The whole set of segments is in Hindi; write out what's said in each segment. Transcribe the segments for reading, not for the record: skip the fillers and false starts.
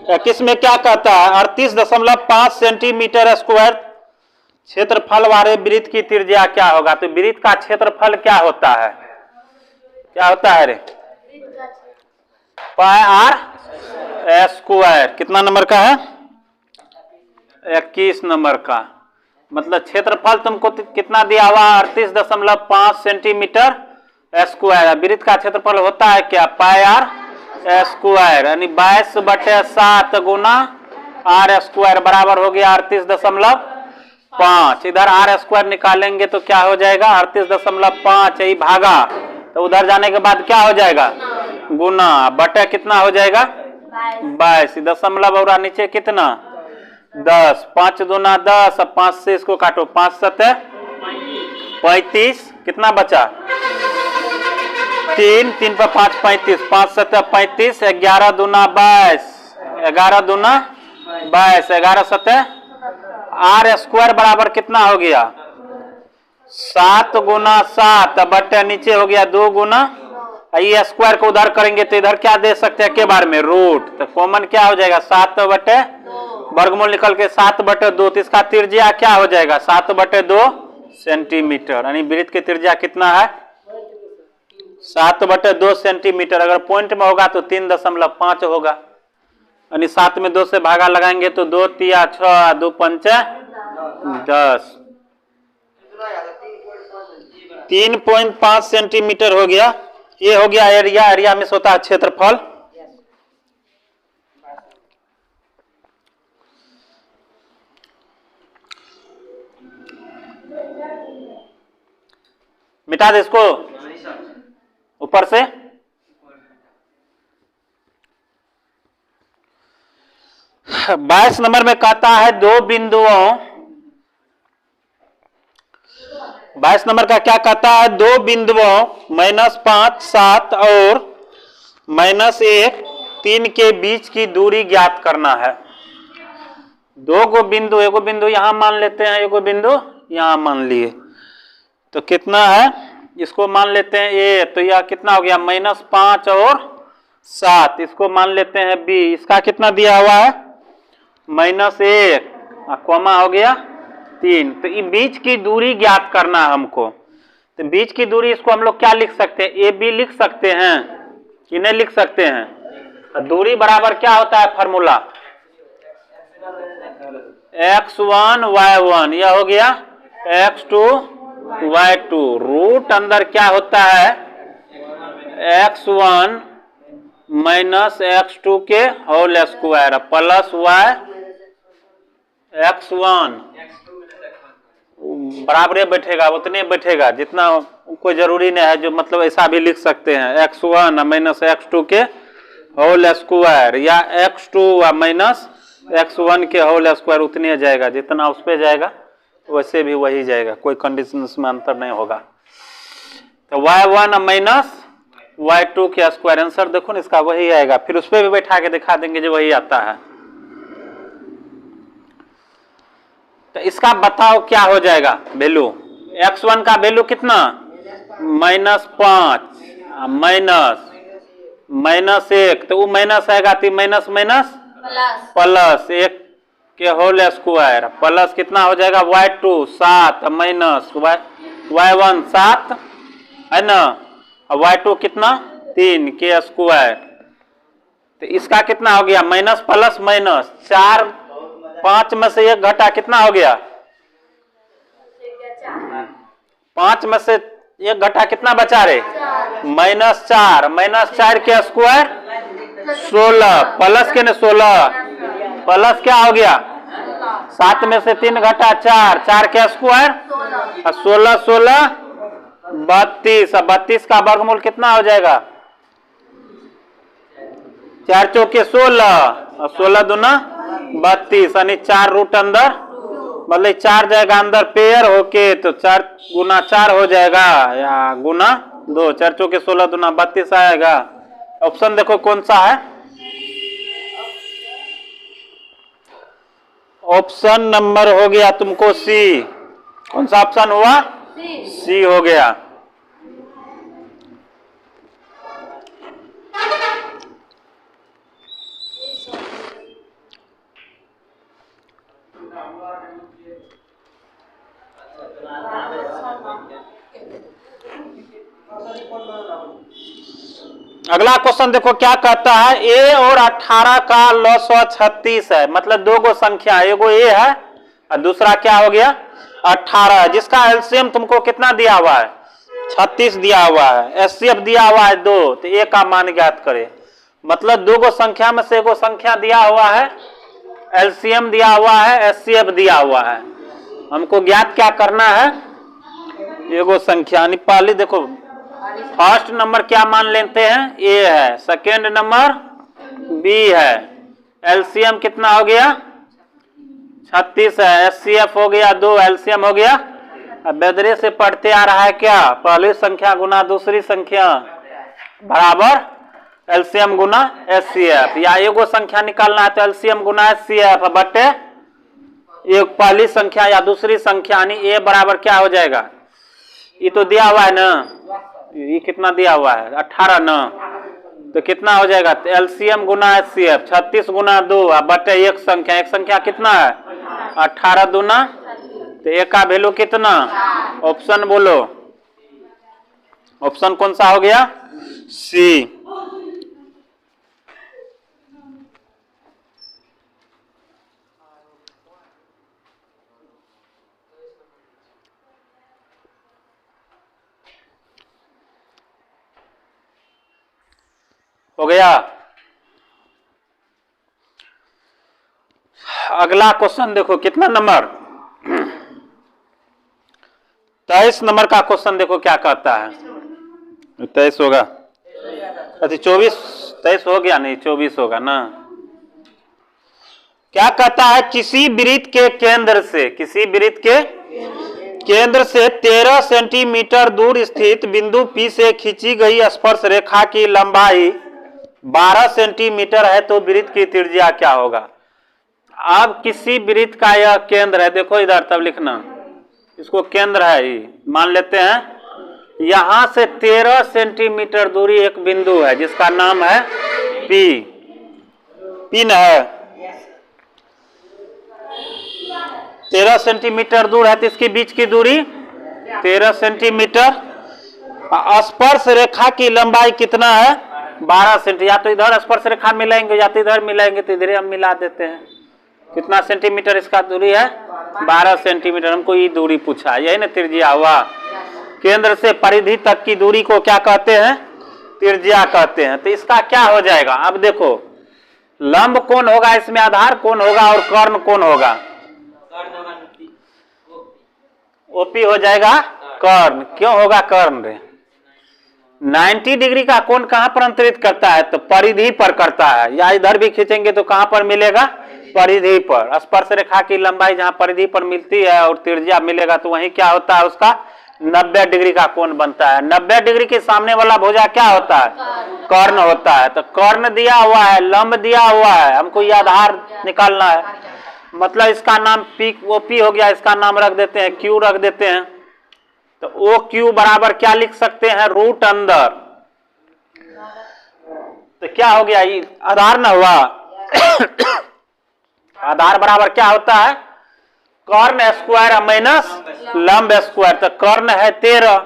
21 में क्या कहता है? 38.5 सेंटीमीटर स्क्वायर क्षेत्रफल वाले वृत्त की त्रिज्या क्या होगा? तो वृत्त का क्षेत्रफल क्या होता है? क्या होता है रे? पाई आर स्क्वायर। कितना नंबर का है? 21 नंबर का। मतलब क्षेत्रफल तुमको कितना दिया हुआ? 38.5 सेंटीमीटर स्क्वायर। वृत्त का क्षेत्रफल होता है क्या? पाई आर स्क्वायर, यानी 22/7 गुना आर स्क्वायर बराबर हो गया 38.5। इधर आर स्क्वायर निकालेंगे तो क्या हो जाएगा? 38.5 यही भागा, तो उधर जाने के बाद क्या हो जाएगा? गुना, बटे कितना हो जाएगा? 22। दशमलव और नीचे कितना? 10। 5 दूना 10, अब 5 से इसको काटो, 5 7 35। कितना बचा? 3 3 पर 5 35, 5 7 35, 11 दूना 22, 11 दूना 22, 11 7 आर स्क्वायर बराबर कितना हो गया? 7 गुना 7 बटे नीचे हो गया 2 गुना, ये स्क्वायर को उधर करेंगे तो इधर क्या दे सकते हैं? के बार में रूट, तो कॉमन क्या हो जाएगा? 7 बटे वर्गमूल निकल के 7 बटे 2, तो इसका त्रिज्या क्या हो जाएगा? 7 बटे 2 सेंटीमीटर। यानी वृत्त की त्रिज्या कितना है? 7 बटे 2 सेंटीमीटर। अगर पॉइंट में होगा तो 3.5 होगा, यानी 7 में 2 से भागा लगाएंगे तो 2 तिया 6, 2 पंचे 10, 3.5 सेंटीमीटर हो गया। ये हो गया एरिया। एरिया में होता है क्षेत्रफल। मिटा दे इसको ऊपर से। बाईस नंबर में कहता है दो बिंदुओं, 22 नंबर का क्या कहता है? दो बिंदुओं -5 7 और -1 3 के बीच की दूरी ज्ञात करना है। दो गो बिंदु, एगो बिंदु यहां मान लेते हैं, एगो बिंदु यहां मान लिए, तो कितना है? इसको मान लेते हैं ए, तो यह कितना हो गया? -5 और 7। इसको मान लेते हैं बी, इसका कितना दिया हुआ है? -1, कॉमा हो गया 3। तो ये बीच की दूरी ज्ञात करना है हमको। तो बीच की दूरी इसको हम लोग क्या लिख सकते हैं? ए बी लिख सकते हैं कि नहीं लिख सकते हैं? दूरी बराबर क्या होता है? फार्मूला x1 y1, यह हो गया x2 y2। रूट अंदर क्या होता है? x1 माइनस x2 के whole square plus y x1 बराबर बैठेगा, उतने बैठेगा जितना, कोई जरूरी नहीं है जो, मतलब ऐसा भी लिख सकते हैं x1 माइनस x2 के होल स्क्वायर, या x2 माइनस x1 के होल स्क्वायर, उतने जाएगा जितना उस पे जाएगा वैसे भी वही जाएगा, कोई कंडीशन में अंतर नहीं होगा। तो y1 माइनस y2 के स्क्वायर, आंसर देखो ना इसका वही आएगा। फिर उस पर भी बैठा के दिखा देंगे जो वही आता है। तो इसका बताओ क्या हो जाएगा वैल्यू? x1 का वैल्यू कितना? -5 माइनस 1, तो वो माइनस आएगा तो माइनस माइनस प्लस 1 के होल स्क्वायर प्लस कितना हो जाएगा? y2 7 माइनस y1 7 है ना, y2 कितना? 3 के स्क्वायर। तो इसका कितना हो गया? माइनस प्लस माइनस 4, 5 में से 1 घटा, कितना हो गया? 5 में से 1 घटा, कितना बचा रे? -4, -4 के स्क्वायर 16 प्लस के 16 प्लस क्या हो गया? 7 में से 3 घटा 4, 4 के स्क्वायर 16 16 32। 32 का वर्गमूल कितना हो जाएगा? 4 चौके 16 और 16 दूना 32, यानी 4 रूट अंदर, मतलब 4 जाएगा अंदर पेयर होके, तो 4 गुना 4 हो जाएगा या गुना 2, 4 चौके 16 दूना 32 आएगा। ऑप्शन देखो कौन सा है? ऑप्शन नंबर हो गया तुमको सी। कौन सा ऑप्शन हुआ? सी हो गया। अगला क्वेश्चन देखो क्या कहता है, ए और 18 का लॉ 36 है, मतलब दो गो संख्या, एगो ए है और दूसरा क्या हो गया 18 है, जिसका एलसीएम तुमको कितना दिया हुआ है 36 दिया हुआ है, एचसीएफ दिया हुआ है 2, तो ए का मान ज्ञात करे। मतलब दो गो संख्या में से एगो संख्या दिया हुआ है, एलसीएम दिया हुआ है, एचसीएफ दिया हुआ है, हमको ज्ञात क्या करना है एगो संख्या। पहले देखो फर्स्ट नंबर क्या मान लेते हैं ए है, सेकेंड नंबर बी है, एलसीएम कितना हो गया 36 है, एचसीएफ हो गया 2, एलसीएम हो गया। अब बेदरे से पढ़ते आ रहा है क्या, पहली संख्या गुना दूसरी संख्या बराबर एलसीएम गुना एचसीएफ, या एगो संख्या निकालना है तो एलसीएम गुना एचसीएफ बटे एक पहली संख्या या दूसरी संख्या, यानी ए बराबर क्या हो जाएगा, ये तो दिया हुआ है ना, ये कितना दिया हुआ है 18 ना, तो कितना हो जाएगा एलसीएम गुना एचसीएफ 36 गुना 2 बटे एक संख्या कितना है 18 दूना, तो ए का वैल्यू कितना, ऑप्शन बोलो, ऑप्शन कौन सा हो गया सी। हो गया। अगला क्वेश्चन देखो कितना नंबर 23 नंबर का क्वेश्चन देखो क्या कहता है, 23 होगा, अच्छा 24 23 हो गया नहीं 24 होगा ना। क्या कहता है, किसी वृत्त के केंद्र से, किसी वृत्त के केंद्र से 13 सेंटीमीटर दूर स्थित बिंदु P से खींची गई स्पर्श रेखा की लंबाई 12 सेंटीमीटर है, तो वृत्त की त्रिज्या क्या होगा। अब किसी वृत्त का यह केंद्र है, देखो इधर तब लिखना, इसको केंद्र है ये मान लेते हैं, यहां से 13 सेंटीमीटर दूरी एक बिंदु है जिसका नाम है P, पिन है, 13 सेंटीमीटर दूर है तो इसके बीच की दूरी 13 सेंटीमीटर, स्पर्श रेखा की लंबाई कितना है 12 सेंटीमीटर, या तो इधर स्पर्श रेखा मिलाएंगे या तो इधर मिलाएंगे, तो इधर हम मिला देते हैं, कितना सेंटीमीटर इसका दूरी है 12 सेंटीमीटर, हमको ये दूरी पूछा, यही ना त्रिज्या हुआ। केंद्र से परिधि तक की दूरी को क्या कहते हैं त्रिज्या कहते हैं, तो इसका क्या हो जाएगा। अब देखो लंब कौन होगा, इसमें आधार कौन होगा और कर्ण कौन होगा, ओपी हो जाएगा कर्ण, क्यों होगा कर्ण रे, 90 डिग्री का कोण कहां पर अंतरित करता है, तो परिधि पर करता है, या इधर भी खींचेंगे तो कहां पर मिलेगा परिधि पर, स्पर्श रेखा की लंबाई जहां परिधि पर मिलती है और त्रिज्या मिलेगा तो वहीं क्या होता है उसका 90 डिग्री का कोण बनता है। 90 डिग्री के सामने वाला भुजा क्या होता है कर्ण होता है, तो कर्ण दिया हुआ है, लंब दिया हुआ है, हमको ये आधार निकालना है, मतलब इसका नाम पी ओपी हो गया, इसका नाम रख देते हैं क्यू रख देते हैं, तो ओ क्यू बराबर क्या लिख सकते हैं रूट अंदर, तो क्या हो गया ये आधार ना हुआ आधार बराबर क्या होता है कर्ण स्क्वायर माइनस लंब स्क्वायर, तो कर्ण है 13,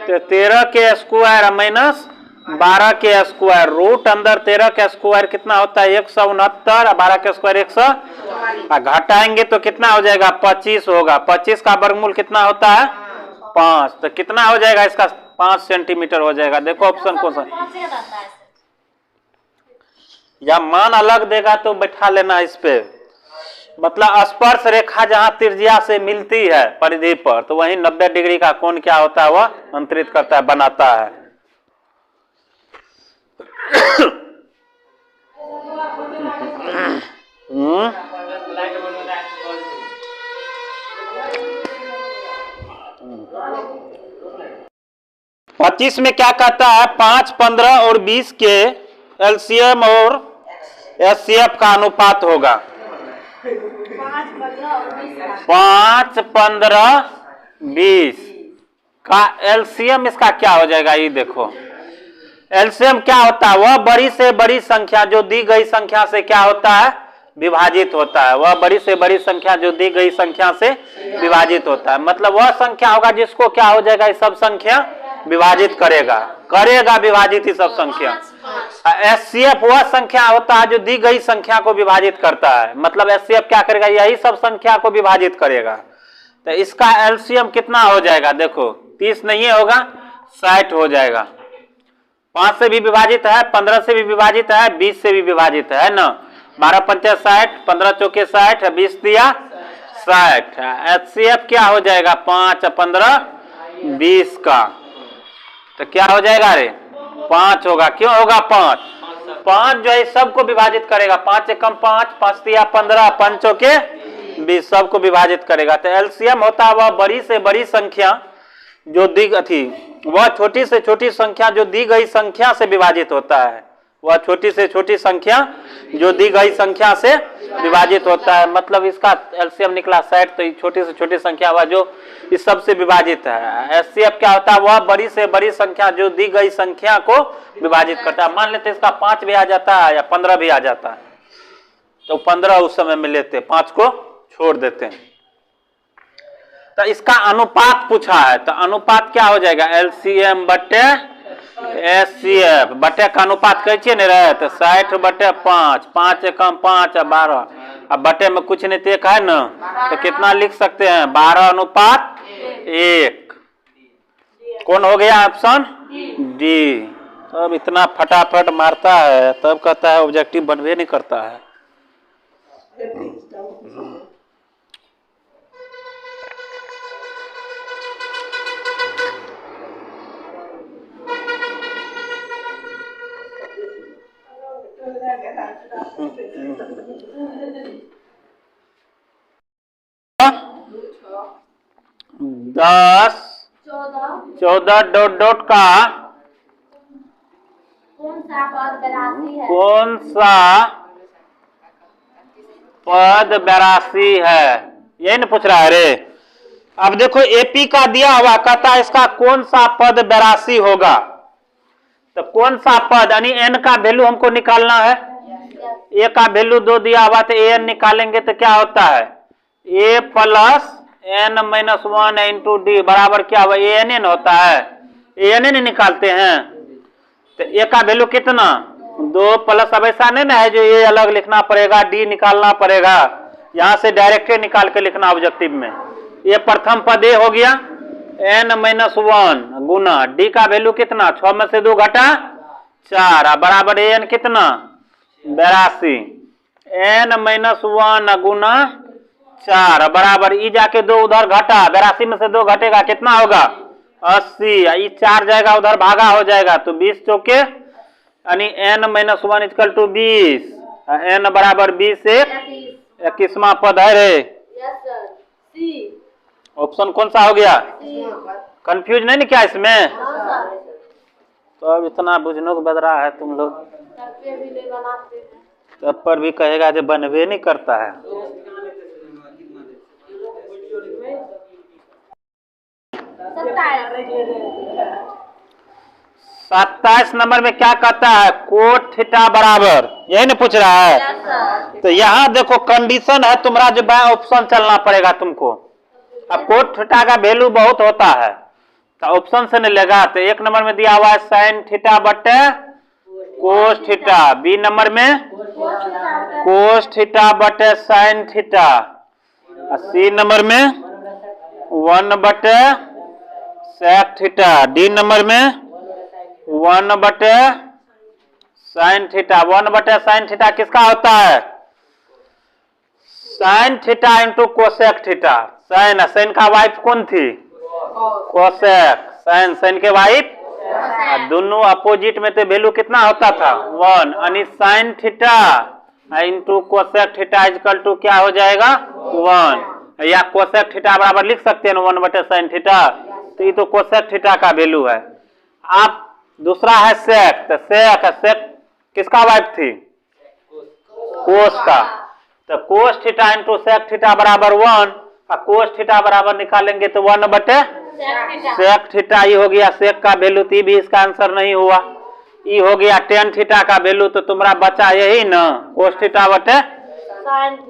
तो 13 के स्क्वायर माइनस 12 के स्क्वायर, रूट अंदर 13 के स्क्वायर कितना होता है 169, 12 के स्क्वायर 100, घटाएंगे तो कितना हो जाएगा 25 होगा, 25 का वर्गमूल कितना होता है 5, तो कितना हो जाएगा इसका 5 सेंटीमीटर हो जाएगा। देखो ऑप्शन कौन सा, या मान अलग देगा तो बैठा लेना इस पे, मतलब स्पर्श रेखा जहां त्रिज्या से मिलती है परिधि पर, तो वहीं 90 डिग्री का कोण क्या होता है वह अंतरित करता है बनाता है। पच्चीस में क्या कहता है 5, 15 और 20 के एलसीएम और एचसीएफ का अनुपात होगा 5, 15, 20 का एलसीएम इसका क्या हो जाएगा, ये देखो एलसीएम क्या होता है वह बड़ी से बड़ी संख्या जो दी गई संख्या से क्या होता है विभाजित होता है, वह बड़ी से बड़ी संख्या जो दी गई संख्या से विभाजित होता है, मतलब वह संख्या होगा जिसको क्या हो जाएगा ये सब संख्या विभाजित करेगा विभाजित ही सब संख्या, एचसीएफ वह संख्या होता है जो दी गई संख्या को विभाजित करता है। मतलब एचसीएफ क्या करेगा, यही सब संख्या को विभाजित करेगा। तो इसका एलसीएम कितना हो जाएगा, देखो 30 नहीं होगा, 60 हो जाएगा। 5 से भी विभाजित है, 15 से भी विभाजित है, 20 से भी विभाजित है ना। 12 पंचे 60, 15 चौके 60, 20 दिया 60। एचसीएफ क्या हो जाएगा, 5 15 20 का, तो क्या हो जाएगा रे, 5 होगा। क्यों होगा 5? 5 जो है सबको विभाजित करेगा। 5 से कम 5, 5 दिया 15, 5 चौके 20, सबको विभाजित करेगा। तो एलसीएम होता है वह बड़ी से बड़ी संख्या जो दी थी, वह छोटी से छोटी संख्या जो दी गई संख्या से विभाजित होता है। वह छोटी से छोटी संख्या जो दी गई संख्या से विभाजित होता है। मतलब इसका एलसीएम निकला 60। तो छोटी से छोटी संख्या हुआ जो इस सब से विभाजित है। एचसीएफ क्या होता है, वह बड़ी से बड़ी संख्या जो दी गई संख्या को विभाजित करता है। मान लेते इसका 5 भी आ जाता है या 15 भी आ जाता है, तो 15 उस समय में लेते, 5 को छोड़ देते हैं। तो इसका अनुपात पूछा है, तो अनुपात क्या हो जाएगा, एलसीएम बटे एचसीएफ बटे का अनुपात कैसे नहीं रहे, तो 60 बटे 5, 5 से कम 5 और 12। अब बटे में कुछ नहीं एक है ना, तो कितना लिख सकते हैं, 12:1। कौन हो गया ऑप्शन डी। तब इतना फटाफट मारता है, तब कहता है ऑब्जेक्टिव बनवे नहीं करता है। 10 14 डॉट डॉट का कौन सा पद 82 है? कौन सा पद 82 है, यही नहीं पूछ रहा है रे। अब देखो एपी का दिया हुआ, कहता है इसका कौन सा पद 82 होगा। तो कौन सा पद यानी एन का वैल्यू हमको निकालना है। ए का वैल्यू 2 दिया हुआ, तो एन निकालेंगे तो क्या होता है, a plus n minus 1 into d बराबर क्या हुआ, ए एन होता है। ए एन निकालते हैं, तो ए का वैल्यू कितना 2 प्लस, अब ऐसा नहीं ना है जो ए अलग लिखना पड़ेगा, डी निकालना पड़ेगा। यहां से डायरेक्ट निकाल के लिखना ऑब्जेक्टिव में। ये प्रथम पद ए हो गया, एन माइनस 1 गुना डी का वैल्यू कितना, 6 में से 2 घटा 4 बराबर एन कितना 82। एन माइनस 1 गुना 4 बराबर ई जाके 2 उधर घटा, 82 में से 2 घटेगा कितना होगा 80। ई 4 जाएगा उधर भागा हो जाएगा, तो 20 चौके यानी n minus 1 equal to 20। N बराबर 20 से 21वां पद है रे। यस सर, सी। ऑप्शन कौन सा हो गया, कंफ्यूज नहीं क्या इसमें। हाँ सर। तो अब इतना बुझनो बद रहा है तुम लोग, तब पे भी ले बनाते हैं, तब पर भी कहेगा जो बनवे नहीं करता है। 27 नंबर में क्या कहता है, कोट थीटा बराबर, यही नहीं पूछ रहा है। Yes sir. तो यहाँ देखो कंडीशन है तुम्हारा, जो बाय ऑप्शन चलना पड़ेगा तुमको। अब कोट थीटा का वैल्यू बहुत होता है, तो ऑप्शन से नहीं लेगा। तो 1 नंबर में दिया हुआ है साइन थीटा बटे कोस थीटा, बी नंबर में कोस थीटा बटे साइन थीटा, सी नंबर में 1 बटे सेक थीटा, डी नंबर में 1 बटे साइन थीटा। 1 बटे साइन थीटा किसका होता है, sine theta into cosec theta. Sine का वाइफ कौन थी, कोसेक। साइन के वाइफ, दोनों अपोजिट में तो वैल्यू कितना होता था 1, यानी sine theta into cosec theta equal to क्या हो जाएगा 1, या कोसेक थीटा बराबर लिख सकते हैं 1 बटे साइन थीटा। तो ये तो कोसेक थीटा का वैल्यू है। आप दूसरा है सेक, तो सेक किसका वाइफ थी, कोस का। तो cos theta into sec theta बराबर 1, और कोस थीटा बराबर निकालेंगे तो 1 बटे सेक थीटा। ये हो गया सेक का वैल्यू, तो भी इसका आंसर नहीं हुआ। ये हो गया टेन थीटा का वैल्यू, तो तुम्हारा बचा यही ना कोस थीटा बटे।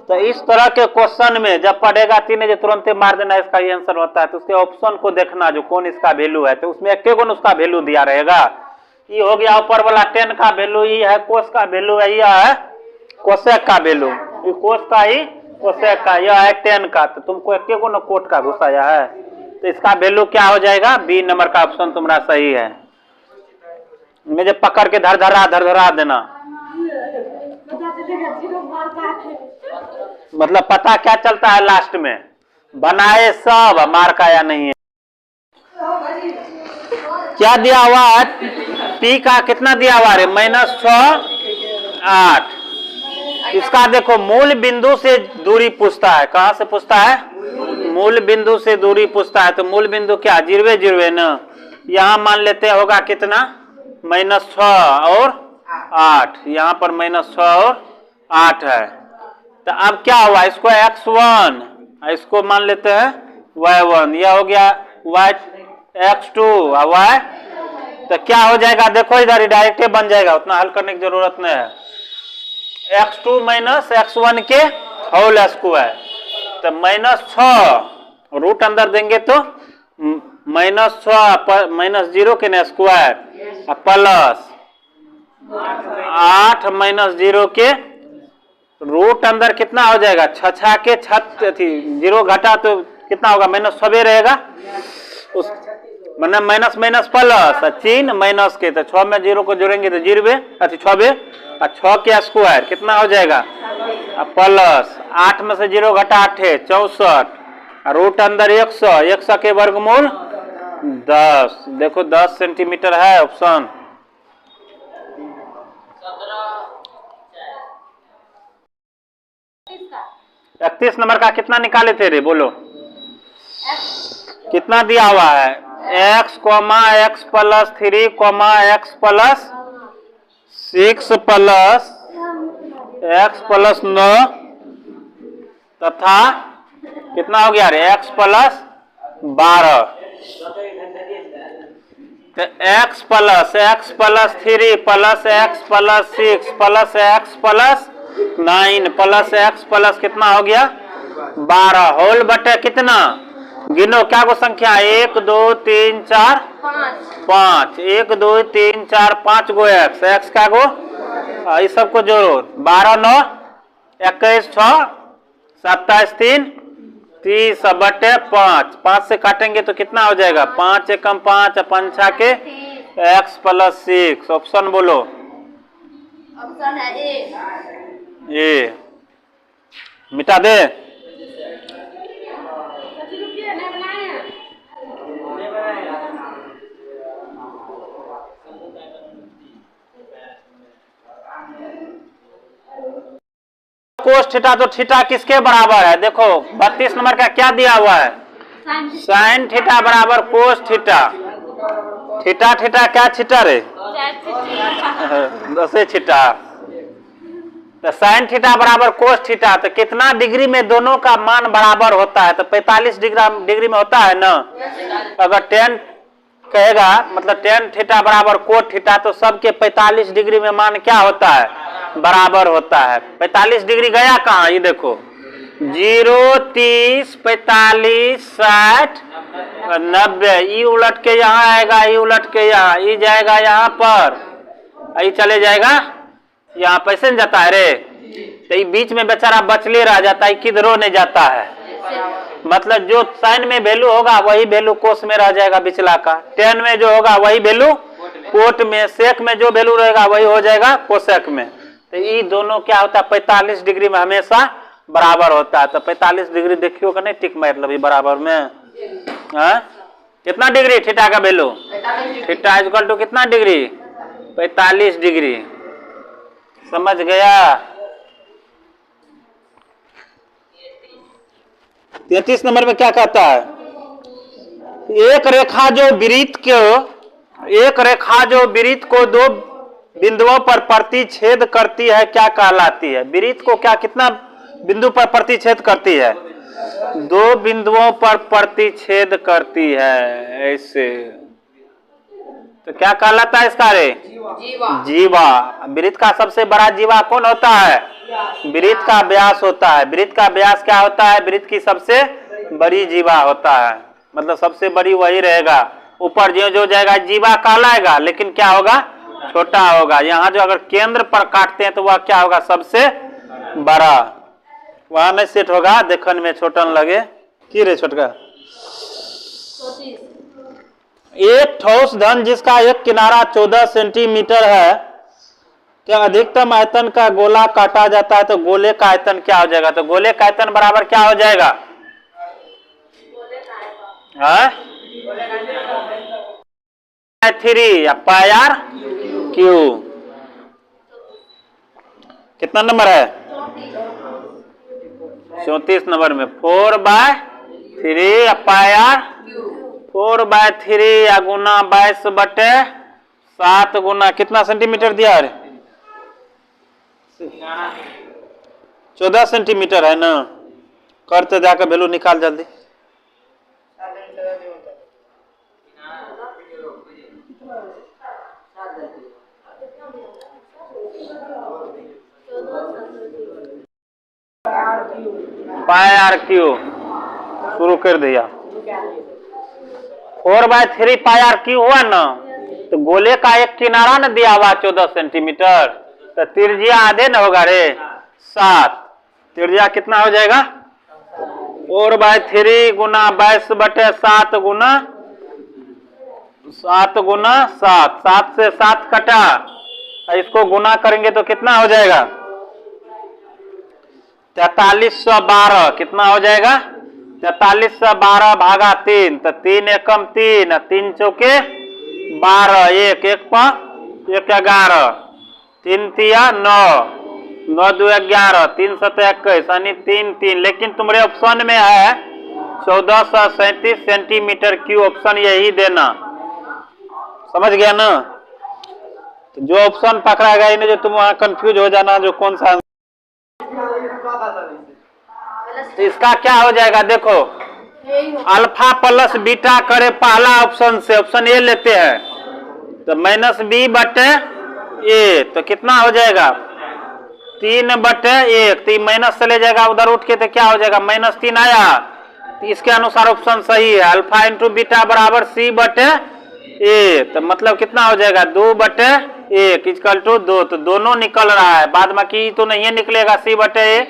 तो इस तरह के क्वेश्चन में जब पढ़ेगा तीन जो तुरंत मार देना इसका ये आंसर होता है। तो उसके ऑप्शन को देखना जो कौन इसका वैल्यू है, तो उसमें एक गुण उसका वैल्यू दिया रहेगा। ये हो गया ऊपर वाला टेन का वैल्यू, ये है कोस का वैल्यू है, यह है कोसेक का वैल्यू, ये कोस का ही कोसेक का, यह है टेन का। तो तुमको एक को ना कोट का घुसाया है, तो इसका वैल्यू क्या हो जाएगा? बी नंबर का ऑप्शन तुम्हारा सही है। मुझे पकड़ के धर देना, मतलब पता क्या चलता है लास्ट में, बनाए सब मार्क आया नहीं है। क्या दिया हुआ है? पी का कितना दिया हुआ है? -6 8। इसका देखो मूल बिंदु से दूरी पूछता है, कहां से पूछता है? मूल बिंदु से दूरी पूछता है। तो मूल बिंदु क्या? 0 ना, यहां मान लेते होगा कितना? -6 और 8, यहाँ पर -6 और 8 है। तो अब क्या हुआ? इसको x1, इसको मान लेते हैं y1, यह हो गया x2 और y। तो क्या हो जाएगा? देखो इधर डायरेक्ट बन जाएगा, उतना हल करने की जरूरत नहीं है। x2 - x1 के होल स्क्वायर, तो -6 रूट अंदर देंगे तो -6 -0 के स्क्वायर प्लस 8 -0 के रूट अंदर कितना हो जाएगा? 6 के 6 0 घटा तो कितना होगा? -6 रहेगा, उस मतलब माइनस माइनस प्लस 3 माइनस के, तो 6 में 0 को जोड़ेंगे तो 0 और 6 के स्क्वायर कितना हो जाएगा? प्लस 8 में से 0 घटा 8 है 64, रूट अंदर 100 के वर्गमूल 10। देखो 10 सेंटीमीटर है ऑप्शन। किसका? 31 नंबर का कितना निकाले थे रे? बोलो कितना दिया हुआ है? x, x + 3, x + 6 plus x + 9 तथा कितना हो गया रे? x + 12। तो x + 3 plus x + 6 plus x + 9 plus x plus कितना हो गया? 12 होल बटे कितना? गिनो क्या को संख्या? 1 2 3 4 5, 1 2 3 4 5 गो x का गो, इस सबको जोड़ो। 12 9 21 6 27 3 30 बटे 5, 5 से काटेंगे तो कितना हो जाएगा? 5 एकम 5 5 के x + 6। ऑप्शन बोलो। ऑप्शन है ए, मिटा दे। कोस थीटा, तो थीटा किसके बराबर है? देखो 32 नंबर का क्या दिया हुआ है? साइन थीटा बराबर कोस थीटा। थीटा थीटा क्या थीटा रे? 10 थीटा। तो साइन थीटा बराबर कोस थीटा, तो कितना डिग्री में दोनों का मान बराबर होता है? तो 45 डिग्री में होता है ना। अगर 10 कहेगा मतलब tan थीटा बराबर कोट थीटा, तो सबके 45 डिग्री में मान क्या होता है? बराबर होता है। 45 डिग्री गया कहाँ? ये देखो 0 30 45 60 90, ई उलट के यहाँ आएगा, ई उलट के यहाँ, ई जाएगा यहाँ पर, ई चले जाएगा यहाँ। पैसे नहीं जाता है रे, तो ये बीच में बेचारा बचले रह जाता है, किधरों नहीं जाता है। मतलब जो साइन में वैल्यू होगा वही वैल्यू कोस में रह जाएगा बिचला का, टेन में जो होगा वही वैल्यू कोट में, सेक में जो वैल्यू रहेगा वही हो जाएगा कोसेक में। तो ये दोनों क्या होता है? 45 डिग्री में हमेशा बराबर होता है। तो 45 डिग्री देखियो का नहीं टिक मतलब बराबर में है कितना डिग्री थीटा का वैल्यू? थीटा इक्वल टू कितना डिग्री? 45 डिग्री। समझ गया? 33 नंबर में क्या कहता है? एक रेखा जो वृत्त को दो बिंदुओं पर प्रतिच्छेद करती है क्या कहलाती है? वृत्त को क्या कितना बिंदु पर प्रतिच्छेद करती है? 2 बिंदुओं पर प्रतिच्छेद करती है ऐसे, तो क्या कहलाता है इसका रे? जीवा। वृत्त का सबसे बड़ा जीवा कौन होता है? वृत्त का व्यास होता है। वृत्त का व्यास क्या होता है? वृत्त की सबसे बड़ी जीवा होता है, मतलब सबसे बड़ी वही रहेगा। ऊपर जो जो जाएगा जीवा कहलाएगा, लेकिन क्या होगा? छोटा होगा। यहाँ जो अगर केंद्र पर काटते हैं तो वह क्या होगा, सबसे बड़ा। वहां नहीं सेट होगा, देखने में छोटा न लगे। की रे छोटका, 34 एक ठोस धन जिसका एक किनारा 14 सेंटीमीटर है, क्या अधिकतम आयतन का गोला काटा जाता है तो गोले का आयतन क्या हो जाएगा? तो गोले का आयतन बराबर क्या हो जाएगा? हाँ, 3 या पाई आर क्यू। कितना नंबर है? 34 नंबर में 4/3 या पाई आर 4/3 या गुना 22/7 गुना कितना सेंटीमीटर दिया है? 14 सेंटीमीटर है ना। करते जाकर वैल्यू निकाल जल्दी। पाई आर क्यू शुरू कर दिया। 4/3 पाई आर क्यू हुआ ना, तो गोले का एक किनारा न दिया हुआ 14 सेंटीमीटर, तो त्रिज्या आधे न होगा रे 7। त्रिज्या कितना हो जाएगा? 4/3 गुना 22/7 गुना 7 गुना 7। 7 से 7 कटा, इसको गुना करेंगे तो कितना हो जाएगा? 4312। कितना हो जाएगा? 4312 भागा 3, तो 3 एकम 3, 3 चौके 12, 1 1 5 1 11, 3 तिया 9, 9 2 11, 3 7 21 यानी 3 3। लेकिन तुम्हारे ऑप्शन में है 1437 सेंटीमीटर क्यूब। ऑप्शन यही देना, समझ गया ना? तो जो ऑप्शन पकड़ा गया इन्हें, जो तुम वहां कंफ्यूज हो जाना जो कौन सा। तो इसका क्या हो जाएगा? देखो, अल्फा प्लस बीटा करे पहला ऑप्शन से, ऑप्शन ए लेते हैं तो -b/a, तो कितना हो जाएगा? 3/1। तो माइनस चले जाएगा उधर उठ के, तो क्या हो जाएगा? -3 आया। तो इसके अनुसार ऑप्शन सही है। अल्फा इंटू बीटा बराबर c/a, तो मतलब कितना हो जाएगा? 2/1 इक्वल टू 2। तो दोनों निकल रहा है, बाद बाकी तो नहीं निकलेगा c/a।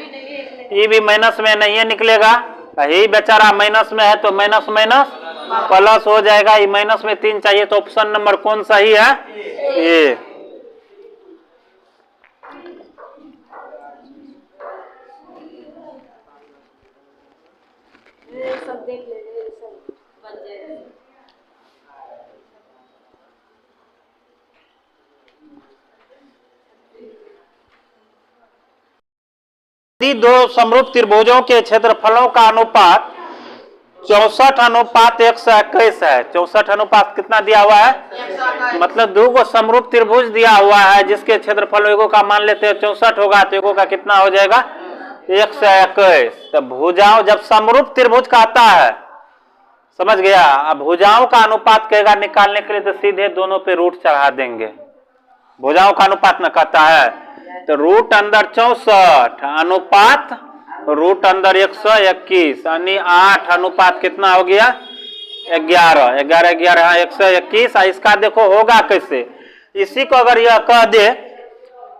ये भी माइनस में नहीं निकलेगा, यही बेचारा माइनस में है, तो माइनस माइनस प्लस हो जाएगा। ये माइनस में 3 चाहिए, तो ऑप्शन नंबर कौन सही है? ए। सब देख ले, सब बन जाएगा। यदि दो समरूप त्रिभुजों के क्षेत्रफलों का अनुपात 64:121 है। 64 कितना दिया हुआ है? मतलब दो को समरूप त्रिभुज दिया हुआ है जिसके क्षेत्रफल एगो का मान लेते हैं 64 होगा, तो एगो का कितना हो जाएगा? 121। तो भुजाओं जब समरूप त्रिभुज कहता है, समझ गया? अब भुजाओं का अनुपात कहेगा निकालने के लिए, तो सीधे दोनों पे रूट चढ़ा देंगे। भुजाओं का अनुपात न कहता है, तो रूट अंदर 64 अनुपात रूट अंदर 121 यानी 8 अनुपात कितना हो गया? 11 11 11 121। इसका देखो होगा कैसे? इसी को अगर यह कह दे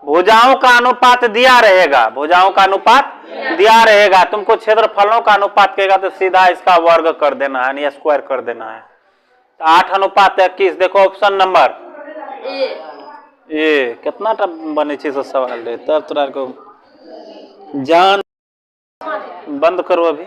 भुजाओं का अनुपात दिया रहेगा, भुजाओं का अनुपात दिया रहेगा, तुमको क्षेत्रफलों का अनुपात कहेगा तो सीधा इसका वर्ग कर देना है, यानी स्क्वायर कर देना है। तो 8:21। देखो ऑप्शन नंबर ए। कितना बने से सवाल है, तब तोरा को जान बंद करो अभी।